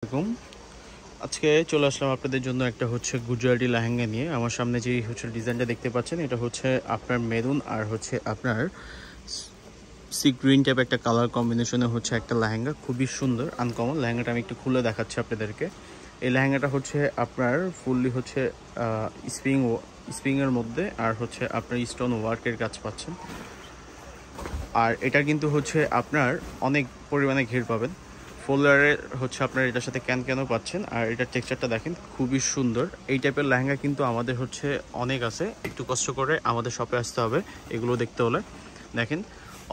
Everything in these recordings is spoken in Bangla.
আসসালামু আজকে চলে আসলাম আপনাদের জন্য একটা হচ্ছে গুজরাটি লেহেঙ্গা নিয়ে। আমার সামনে যে হচ্ছে ডিজাইনটা দেখতে পাচ্ছেন, এটা হচ্ছে আপনার মেরুন আর হচ্ছে আপনার সি গ্রিন টাইপ একটা কালার কম্বিনেশনে হচ্ছে একটা লেহেঙ্গা। খুবই সুন্দর, আনকমন লেহেঙ্গাটা আমি একটু খুলে দেখাচ্ছি আপনাদেরকে। এই লেহেঙ্গাটা হচ্ছে আপনার ফুললি হচ্ছে স্প্রিংয়ের মধ্যে, আর হচ্ছে আপনার স্টোন ওয়ার্কের কাজ পাচ্ছেন। আর এটা কিন্তু হচ্ছে আপনার অনেক পরিমাণে ঘের পাবেন। ফোল্ডারের হচ্ছে আপনার এটার সাথে ক্যানও পাচ্ছেন। আর এটার টেক্সচারটা দেখেন, খুবই সুন্দর। এই টাইপের লেহেঙ্গা কিন্তু আমাদের হচ্ছে অনেক আছে, একটু কষ্ট করে আমাদের শপে আসতে হবে এগুলো দেখতে হলে। দেখেন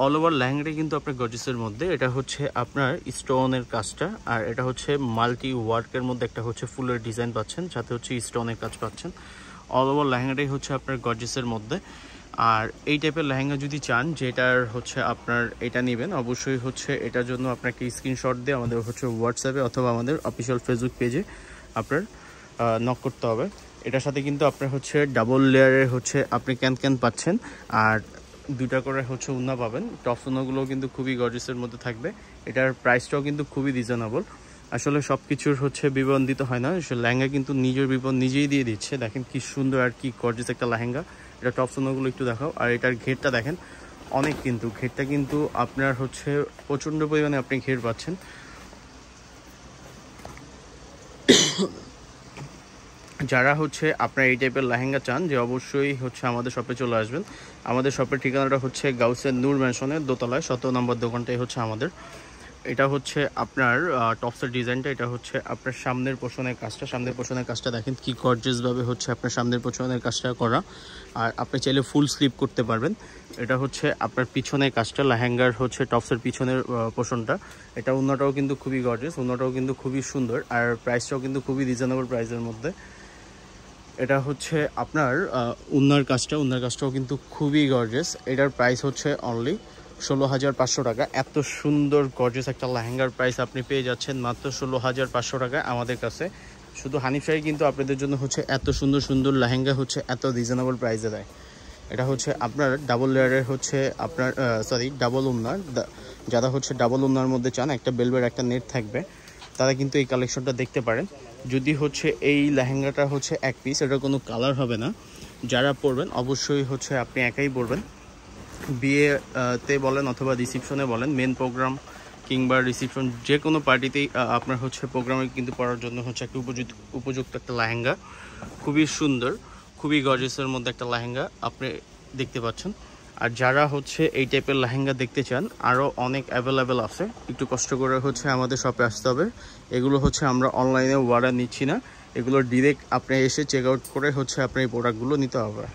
অল ওভার লেহেঙ্গাটা কিন্তু আপনার গর্জিসের মধ্যে, এটা হচ্ছে আপনার স্টোনের কাজটা, আর এটা হচ্ছে মাল্টি ওয়ার্কের মধ্যে একটা হচ্ছে ফুলের ডিজাইন পাচ্ছেন, সাথে হচ্ছে স্টোনের কাজ পাচ্ছেন। অল ওভার লেহেঙ্গাটাই হচ্ছে আপনার গর্জিসের মধ্যে। আর এই টাইপের লেহেঙ্গা যদি চান যেটার হচ্ছে আপনার এটা নেবেন, অবশ্যই হচ্ছে এটার জন্য আপনাকে স্ক্রিনশট দিয়ে আমাদের হচ্ছে হোয়াটসঅ্যাপে অথবা আমাদের অফিসিয়াল ফেসবুক পেজে আপনার নক করতে হবে। এটার সাথে কিন্তু আপনার হচ্ছে ডাবল লেয়ারের হচ্ছে আপনি ক্যান পাচ্ছেন, আর দুটা করে হচ্ছে উন্না পাবেন। টপ উন্নাগুলোও কিন্তু খুবই গর্জিসের মধ্যে থাকবে। এটার প্রাইসটাও কিন্তু খুবই রিজনেবল। আসলে সব কিছুর হচ্ছে বিবরণ দিতে হয় না, লেহেঙ্গা কিন্তু নিজের বিবরণ নিজেই দিয়ে দিচ্ছে। দেখেন কি সুন্দর আর কি গর্জিস একটা লেহেঙ্গা। এটা টপ সোনাগুলো একটু দেখাও। আর এটার ঘেরটা দেখেন অনেক, কিন্তু ঘেরটা কিন্তু আপনার হচ্ছে প্রচণ্ড পরিমাণে আপনি ঘের পাচ্ছেন। যারা হচ্ছে আপনার এই টাইপের লেহেঙ্গা চান, যে অবশ্যই হচ্ছে আমাদের শপে চলে আসবেন। আমাদের শপের ঠিকানাটা হচ্ছে গাউসিয়া নূর ম্যানশনের দোতলায় 17 নম্বর দোকানটাই হচ্ছে আমাদের। এটা হচ্ছে আপনার টপসের ডিজাইনটা, এটা হচ্ছে আপনার সামনের পোষণের কাজটা দেখেন কি গর্জিয়াস ভাবে হচ্ছে আপনার সামনের পোষণের কাজটা করা। আর আপনি চাইলে ফুল স্লিপ করতে পারবেন। এটা হচ্ছে আপনার পিছনের কাজটা, লেহেঙ্গার হচ্ছে টপসের পিছনের পোষণটা। এটা উন্নাটাও কিন্তু খুবই গর্জিয়াস, উন্নাটাও কিন্তু খুবই সুন্দর, আর প্রাইসটাও কিন্তু খুবই রিজনেবল প্রাইসের মধ্যে। এটা হচ্ছে আপনার উন্নার কাজটাও কিন্তু খুবই গর্জিয়াস। এটার প্রাইস হচ্ছে অনলি 16,500 টাকা। এত সুন্দর গর্জিয়াস একটা লেহেঙ্গার প্রাইস আপনি পেয়ে যাচ্ছেন মাত্র 16,500 টাকায় আমাদের কাছে। শুধু হানিফ শাড়ি কিন্তু আপনাদের জন্য হচ্ছে এত সুন্দর সুন্দর লেহেঙ্গা হচ্ছে এত রিজনেবল প্রাইসে দেয়। এটা হচ্ছে আপনার ডাবল লেয়ারের হচ্ছে আপনার ডাবল উন্নার। যারা হচ্ছে ডাবল উন্নার মধ্যে চান, একটা বেলভেট একটা নেট থাকবে, তারা কিন্তু এই কালেকশনটা দেখতে পারেন। যদি হচ্ছে এই লেহেঙ্গাটা হচ্ছে এক পিস, এটা কোনো কালার হবে না। যারা পরবেন অবশ্যই হচ্ছে আপনি একাই পরবেন। বিয়েতে বলেন অথবা রিসিপশনে বলেন, মেন প্রোগ্রাম কিংবা রিসিপশন যে কোনো পার্টিতেই আপনার হচ্ছে প্রোগ্রামে কিন্তু পরার জন্য হচ্ছে একটা উপযুক্ত একটা লেহেঙ্গা। খুবই সুন্দর, খুবই গর্জিয়াসের মধ্যে একটা লেহেঙ্গা আপনি দেখতে পাচ্ছেন। আর যারা হচ্ছে এই টাইপের লেহেঙ্গা দেখতে চান, আরও অনেক অ্যাভেলেবেল আছে। একটু কষ্ট করে হচ্ছে আমাদের শপে আসতে হবে। এগুলো হচ্ছে আমরা অনলাইনে অর্ডার নিচ্ছি না, এগুলো ডিরেক্ট আপনি এসে চেক আউট করে হচ্ছে আপনার এই প্রোডাক্টগুলো নিতে হবে।